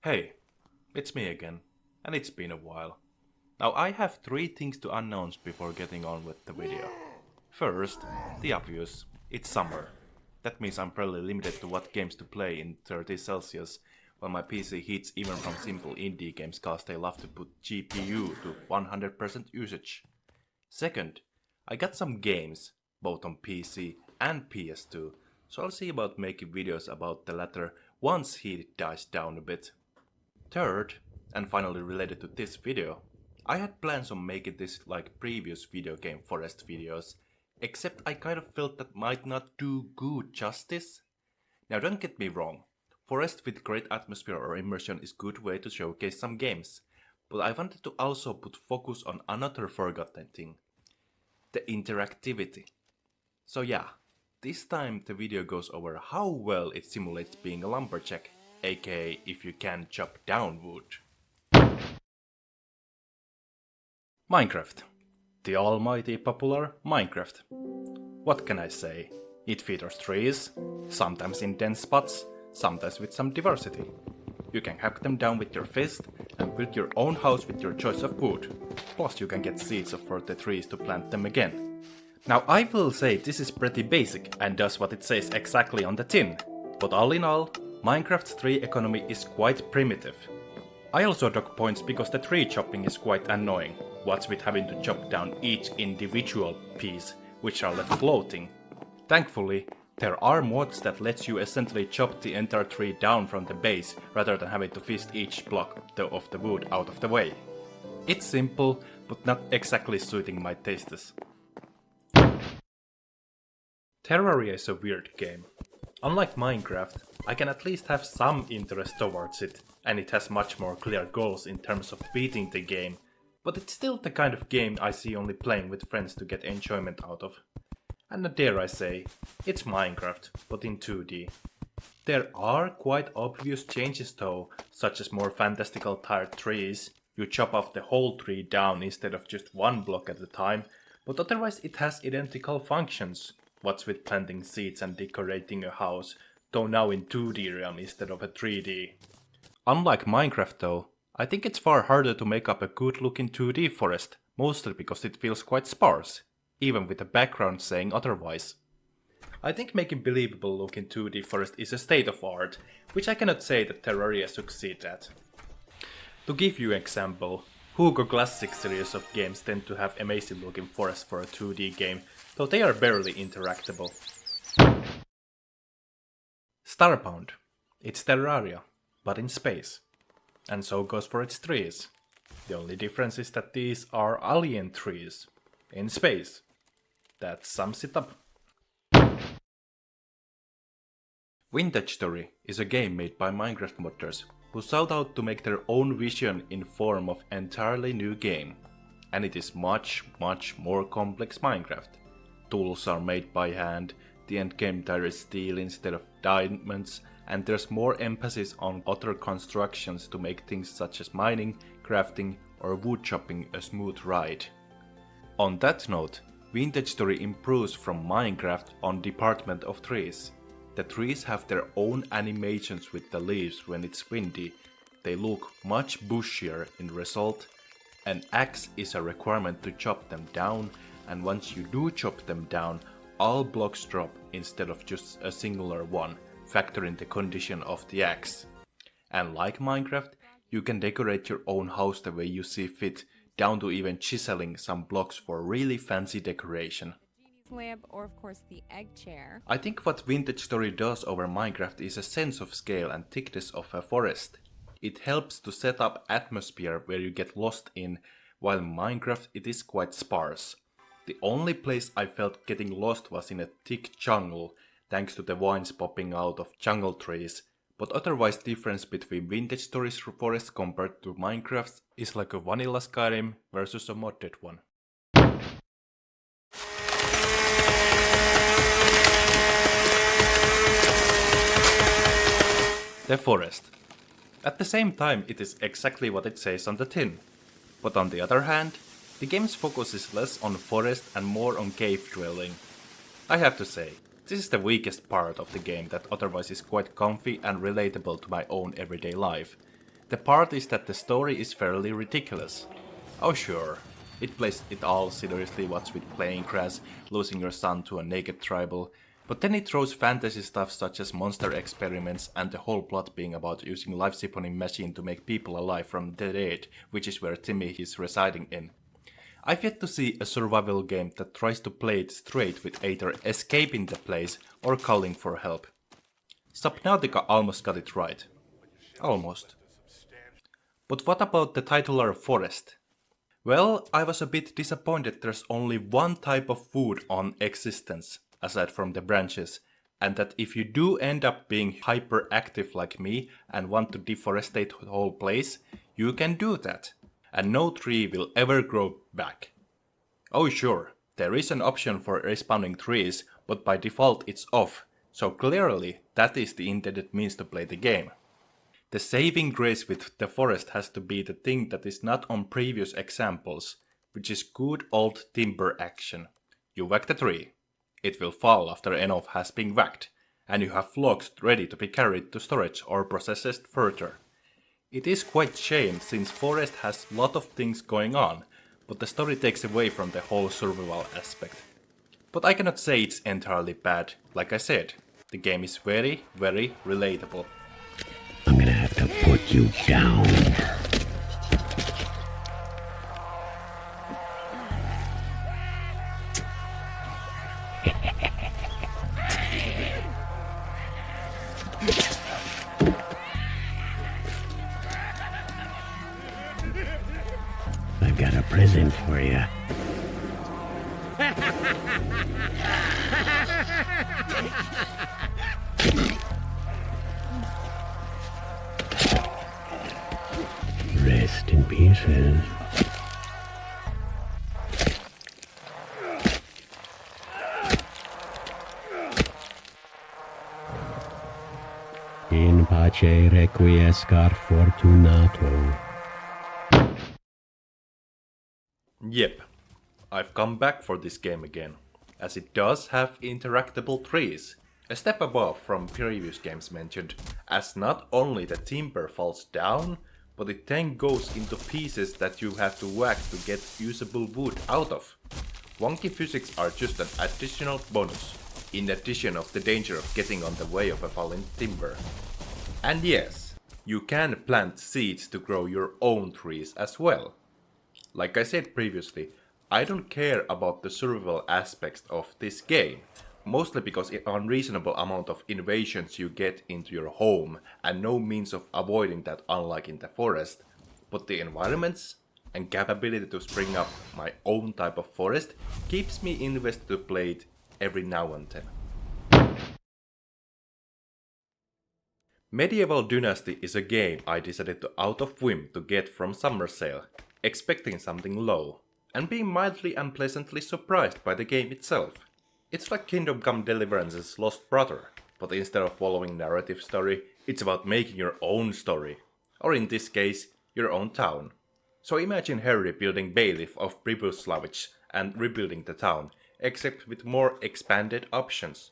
Hey, it's me again, and it's been a while. Now I have three things to announce before getting on with the video. First, the obvious, it's summer. That means I'm fairly limited to what games to play in 30 Celsius, while my PC heats even from simple indie games cause they love to put GPU to 100% usage. Second, I got some games, both on PC and PS2, so I'll see about making videos about the latter once heat dies down a bit. Third, and finally related to this video, I had plans on making this like previous video game Forest videos, except I kind of felt that might not do good justice. Now don't get me wrong, Forest with great atmosphere or immersion is good way to showcase some games, but I wanted to also put focus on another forgotten thing, the interactivity. So yeah, this time the video goes over how well it simulates being a lumberjack, aka if you can chop down wood. Minecraft. The almighty popular Minecraft. What can I say? It features trees, sometimes in dense spots, sometimes with some diversity. You can hack them down with your fist and build your own house with your choice of wood. Plus you can get seeds for the trees to plant them again. Now I will say this is pretty basic and does what it says exactly on the tin. But all in all, Minecraft's tree economy is quite primitive. I also dock points because the tree chopping is quite annoying, what's with having to chop down each individual piece, which are left floating. Thankfully, there are mods that lets you essentially chop the entire tree down from the base rather than having to fist each block of the wood out of the way. It's simple, but not exactly suiting my tastes. Terraria is a weird game. Unlike Minecraft, I can at least have some interest towards it, and it has much more clear goals in terms of beating the game, but it's still the kind of game I see only playing with friends to get enjoyment out of. And dare I say, it's Minecraft, but in 2D. There are quite obvious changes though, such as more fantastical tired trees, you chop off the whole tree down instead of just one block at a time, but otherwise it has identical functions. What's with planting seeds and decorating a house, though now in 2D realm instead of a 3D. Unlike Minecraft though, I think it's far harder to make up a good looking 2D forest, mostly because it feels quite sparse, even with the background saying otherwise. I think making believable looking 2D forest is a state of art, which I cannot say that Terraria succeeds at. To give you an example, Hugo Classic series of games tend to have amazing looking forests for a 2D game, though they are barely interactable. Starbound. It's Terraria, but in space. And so goes for its trees. The only difference is that these are alien trees, in space. That sums it up. Vintage Story is a game made by Minecraft modders who sought out to make their own vision in form of entirely new game. And it is much more complex Minecraft. Tools are made by hand, the endgame tire is steel instead of diamonds, and there's more emphasis on other constructions to make things such as mining, crafting or wood chopping a smooth ride. On that note, Vintage Story improves from Minecraft on department of trees. The trees have their own animations with the leaves when it's windy, they look much bushier in result. An axe is a requirement to chop them down, and once you do chop them down, all blocks drop instead of just a singular one, factoring the condition of the axe. And like Minecraft, you can decorate your own house the way you see fit, down to even chiseling some blocks for really fancy decoration. Lamp, or of course the egg chair. I think what Vintage Story does over Minecraft is a sense of scale and thickness of a forest. It helps to set up atmosphere where you get lost in, while in Minecraft it is quite sparse. The only place I felt getting lost was in a thick jungle, thanks to the vines popping out of jungle trees, but otherwise difference between Vintage Story's forest compared to Minecraft's is like a vanilla Skyrim versus a modded one. The forest. At the same time, it is exactly what it says on the tin. But on the other hand, the game's focus is less on forest and more on cave dwelling. I have to say, This is the weakest part of the game that otherwise is quite comfy and relatable to my own everyday life. The part is that the story is fairly ridiculous. Oh sure, it plays it all seriously what's with plane crash, losing your son to a naked tribal, but then it throws fantasy stuff such as monster experiments and the whole plot being about using life-siphoning machine to make people alive from the dead, which is where Timmy is residing in. I've yet to see a survival game that tries to play it straight with either escaping the place or calling for help. Subnautica almost got it right. Almost. But what about the titular forest? Well, I was a bit disappointed there's only one type of food on existence, aside from the branches, and that if you do end up being hyperactive like me and want to deforestate the whole place, you can do that, and no tree will ever grow back. Oh sure, there is an option for respawning trees, but by default it's off, so clearly that is the intended means to play the game. The saving grace with the forest has to be the thing that is not on previous examples, which is good old timber action. You whack the tree, it will fall after enough has been whacked, and you have logs ready to be carried to storage or processed further. It is quite shame since forest has lot of things going on, but the story takes away from the whole survival aspect. But I cannot say it's entirely bad, like I said, the game is very, very relatable. I'm gonna have to put you down. I've got a present for you. Rest in pieces. In pace requiescat fortunato. Yep, I've come back for this game again, as it does have interactable trees, a step above from previous games mentioned, as not only the timber falls down, but it then goes into pieces that you have to whack to get usable wood out of. Wonky physics are just an additional bonus, in addition of the danger of getting on the way of a fallen timber. And yes, you can plant seeds to grow your own trees as well. Like I said previously, I don't care about the survival aspects of this game, mostly because an unreasonable amount of invasions you get into your home and no means of avoiding that unlike in the forest, but the environments and capability to spring up my own type of forest keeps me invested to play it every now and then. Medieval Dynasty is a game I decided to out of whim to get from summer sale, expecting something low, and being mildly and pleasantly surprised by the game itself. It's like Kingdom Come Deliverance's lost brother, but instead of following narrative story, it's about making your own story, or in this case, your own town. So imagine Harry building Bailiff of Pribyslavich and rebuilding the town, except with more expanded options.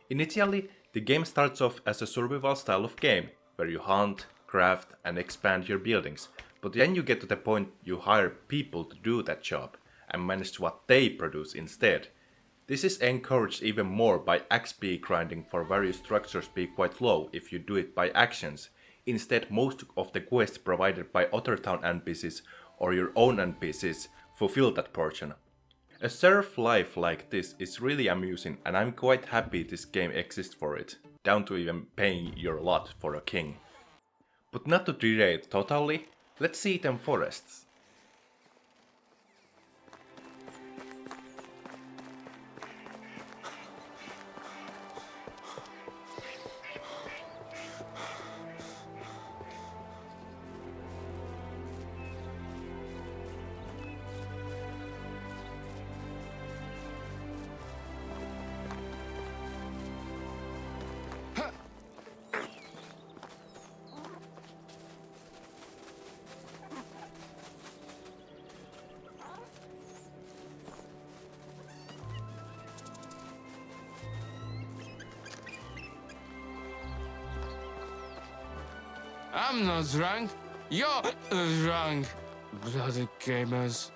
Initially, the game starts off as a survival style of game, where you hunt, craft and expand your buildings, but then you get to the point you hire people to do that job, and manage what they produce instead. This is encouraged even more by XP grinding for various structures be quite low if you do it by actions. Instead, most of the quests provided by other town NPCs or your own NPCs fulfill that portion. A serf life like this is really amusing and I'm quite happy this game exists for it, down to even paying your lot for a king. But not to derail totally, let's see them forests. I'm not drunk. You're drunk. Bloody gamers.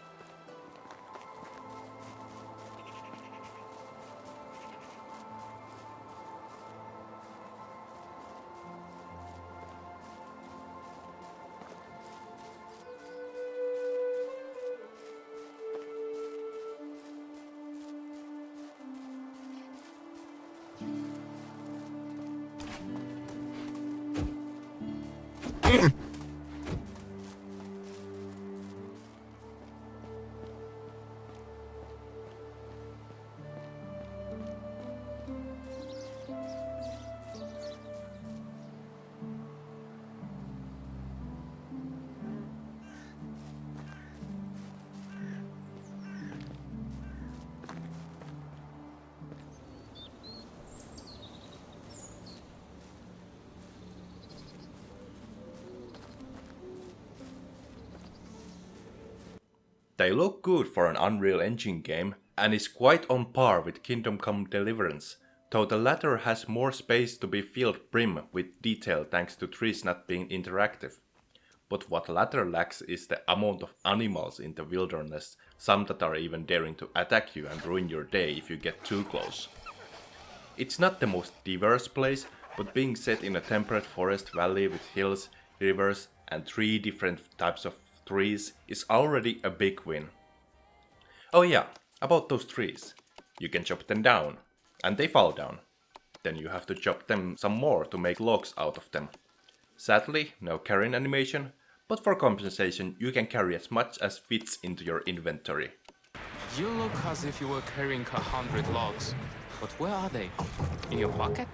They look good for an Unreal Engine game and is quite on par with Kingdom Come Deliverance, though the latter has more space to be filled brim with detail thanks to trees not being interactive. But what latter lacks is the amount of animals in the wilderness, some that are even daring to attack you and ruin your day if you get too close. It's not the most diverse place, but being set in a temperate forest valley with hills, rivers and 3 different types of trees is already a big win. Oh yeah, about those trees. You can chop them down, and they fall down. Then you have to chop them some more to make logs out of them. Sadly, no carrying animation, but for compensation you can carry as much as fits into your inventory. You look as if you were carrying 100 logs. But where are they? In your pocket?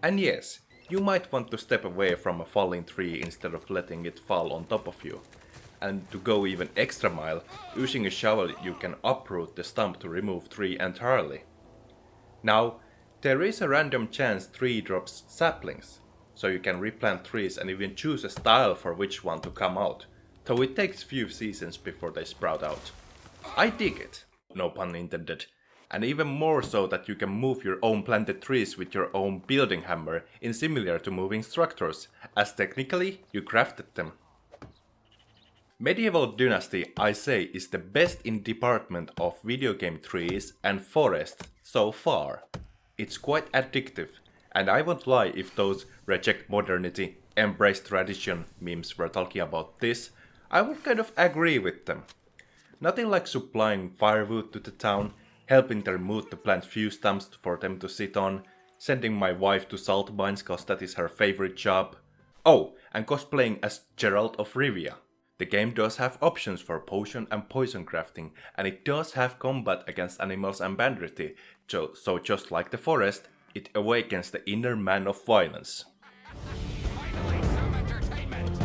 And yes, you might want to step away from a falling tree instead of letting it fall on top of you. And to go even extra mile, using a shovel you can uproot the stump to remove tree entirely. Now, there is a random chance tree drops saplings, so you can replant trees and even choose a style for which one to come out, though it takes few seasons before they sprout out. I dig it, no pun intended. And even more so that you can move your own planted trees with your own building hammer in similar to moving structures, as technically you crafted them. Medieval Dynasty, I say, is the best in department of video game trees and forest so far. It's quite addictive, and I won't lie if those reject modernity, embrace tradition memes were talking about this, I would kind of agree with them. Nothing like supplying firewood to the town, helping their mood to plant few stumps for them to sit on, sending my wife to salt mines cause that is her favorite job. Oh, and cosplaying as Geralt of Rivia. The game does have options for potion and poison crafting, and it does have combat against animals and banditti, so just like the forest, it awakens the inner man of violence. Finally, some entertainment!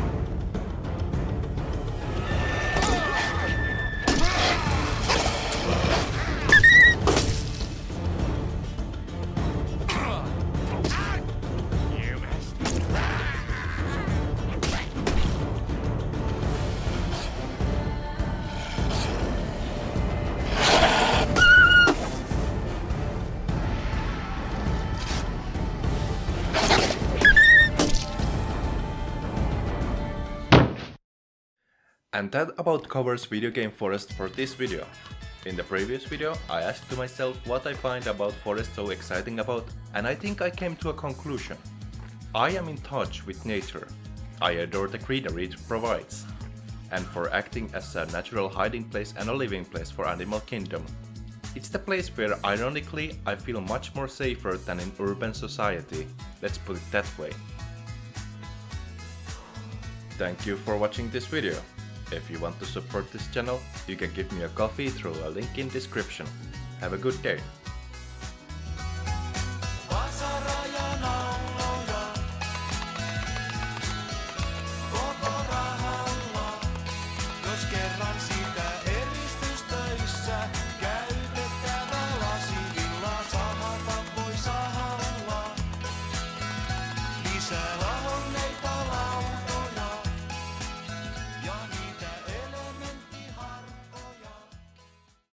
And that about covers Video Game Forest for this video. In the previous video, I asked to myself what I find about Forest so exciting about, and I think I came to a conclusion. I am in touch with nature. I adore the greenery it provides. And for acting as a natural hiding place and a living place for Animal Kingdom. It's the place where, ironically, I feel much more safer than in urban society. Let's put it that way. Thank you for watching this video. If you want to support this channel, you can give me a coffee through a link in description. Have a good day.